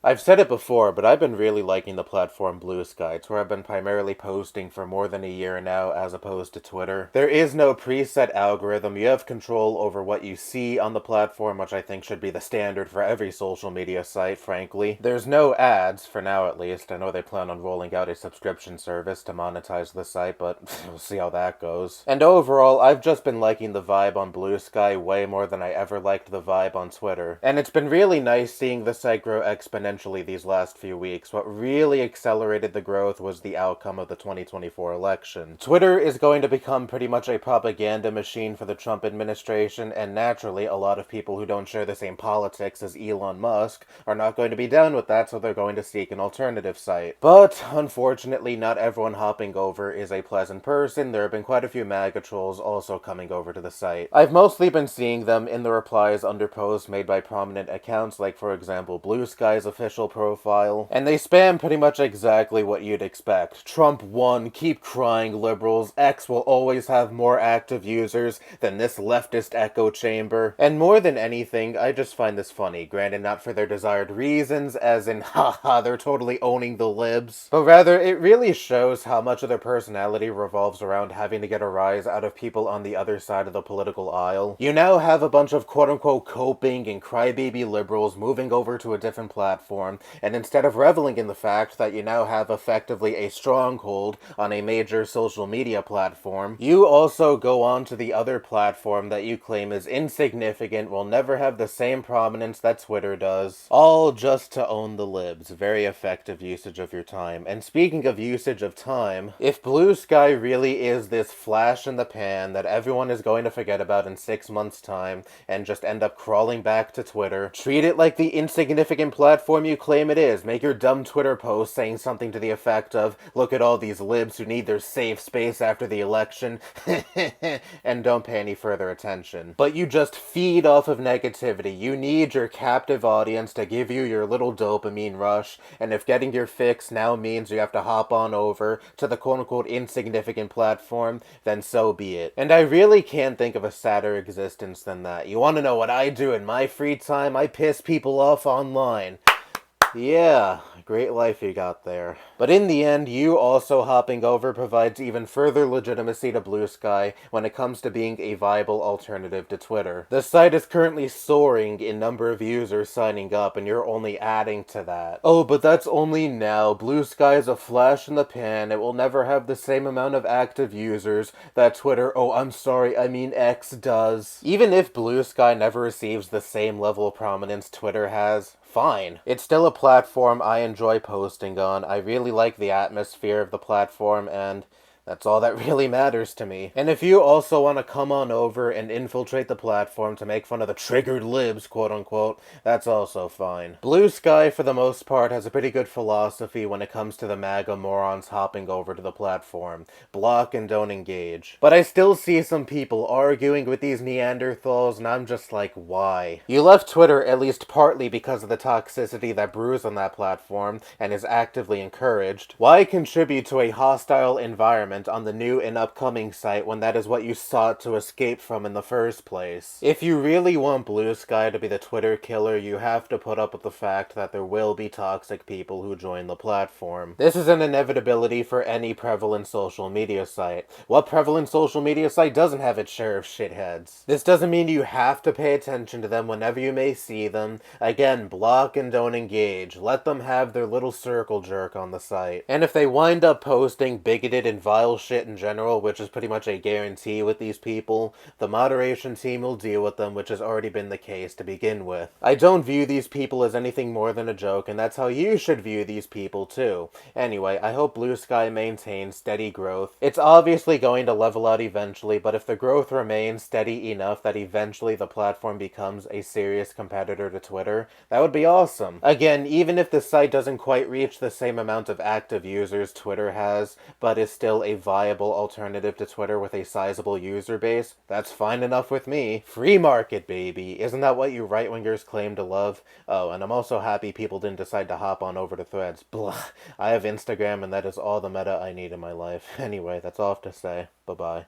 I've said it before, but I've been really liking the platform Bluesky. It's where I've been primarily posting for more than a year now, as opposed to Twitter. There is no preset algorithm. You have control over what you see on the platform, which I think should be the standard for every social media site, frankly. There's no ads, for now at least. I know they plan on rolling out a subscription service to monetize the site, but we'll see how that goes. And overall, I've just been liking the vibe on Bluesky way more than I ever liked the vibe on Twitter. And it's been really nice seeing the site grow exponentially these last few weeks. What really accelerated the growth was the outcome of the 2024 election. Twitter is going to become pretty much a propaganda machine for the Trump administration, and naturally, a lot of people who don't share the same politics as Elon Musk are not going to be down with that, so they're going to seek an alternative site. But, unfortunately, not everyone hopping over is a pleasant person. There have been quite a few MAGA trolls also coming over to the site. I've mostly been seeing them in the replies under posts made by prominent accounts, like, for example, Bluesky's official profile, and they spam pretty much exactly what you'd expect. Trump won, keep crying liberals, X will always have more active users than this leftist echo chamber. And more than anything, I just find this funny, granted not for their desired reasons, as in, haha, they're totally owning the libs, but rather it really shows how much of their personality revolves around having to get a rise out of people on the other side of the political aisle. You now have a bunch of quote-unquote coping and crybaby liberals moving over to a different platform, and instead of reveling in the fact that you now have effectively a stronghold on a major social media platform, you also go on to the other platform that you claim is insignificant, will never have the same prominence that Twitter does, all just to own the libs. Very effective usage of your time. And speaking of usage of time, if Bluesky really is this flash in the pan that everyone is going to forget about in 6 months' time and just end up crawling back to Twitter, treat it like the insignificant platform you claim it is. Make your dumb Twitter post saying something to the effect of, look at all these libs who need their safe space after the election, and don't pay any further attention. But you just feed off of negativity. You need your captive audience to give you your little dopamine rush, and if getting your fix now means you have to hop on over to the quote-unquote insignificant platform, then so be it. And I really can't think of a sadder existence than that. You want to know what I do in my free time? I piss people off online. Yeah, great life you got there. But in the end, you also hopping over provides even further legitimacy to Bluesky when it comes to being a viable alternative to Twitter. The site is currently soaring in number of users signing up, and you're only adding to that. Oh, but that's only now. Bluesky is a flash in the pan. It will never have the same amount of active users that Twitter, oh, I'm sorry, I mean X does. Even if Bluesky never receives the same level of prominence Twitter has, fine. It's still a platform I enjoy posting on. I really like the atmosphere of the platform, and that's all that really matters to me. And if you also want to come on over and infiltrate the platform to make fun of the triggered libs, quote-unquote, that's also fine. Bluesky, for the most part, has a pretty good philosophy when it comes to the MAGA morons hopping over to the platform. Block and don't engage. But I still see some people arguing with these Neanderthals, and I'm just like, why? You left Twitter at least partly because of the toxicity that brews on that platform, and is actively encouraged. Why contribute to a hostile environment on the new and upcoming site when that is what you sought to escape from in the first place? If you really want Bluesky to be the Twitter killer, you have to put up with the fact that there will be toxic people who join the platform. This is an inevitability for any prevalent social media site. What prevalent social media site doesn't have its share of shitheads? This doesn't mean you have to pay attention to them whenever you may see them. Again, block and don't engage. Let them have their little circle jerk on the site. And if they wind up posting bigoted and vile shit in general, which is pretty much a guarantee with these people, the moderation team will deal with them, which has already been the case to begin with. I don't view these people as anything more than a joke, and that's how you should view these people too. Anyway, I hope Bluesky maintains steady growth. It's obviously going to level out eventually, but if the growth remains steady enough that eventually the platform becomes a serious competitor to Twitter, that would be awesome. Again, even if the site doesn't quite reach the same amount of active users Twitter has, but is still a viable alternative to Twitter with a sizable user base, that's fine enough with me. Free market, baby. Isn't that what you right-wingers claim to love? Oh, and I'm also happy people didn't decide to hop on over to Threads. Blah. I have Instagram, and that is all the meta I need in my life. Anyway, that's all I have to say. Bye-bye.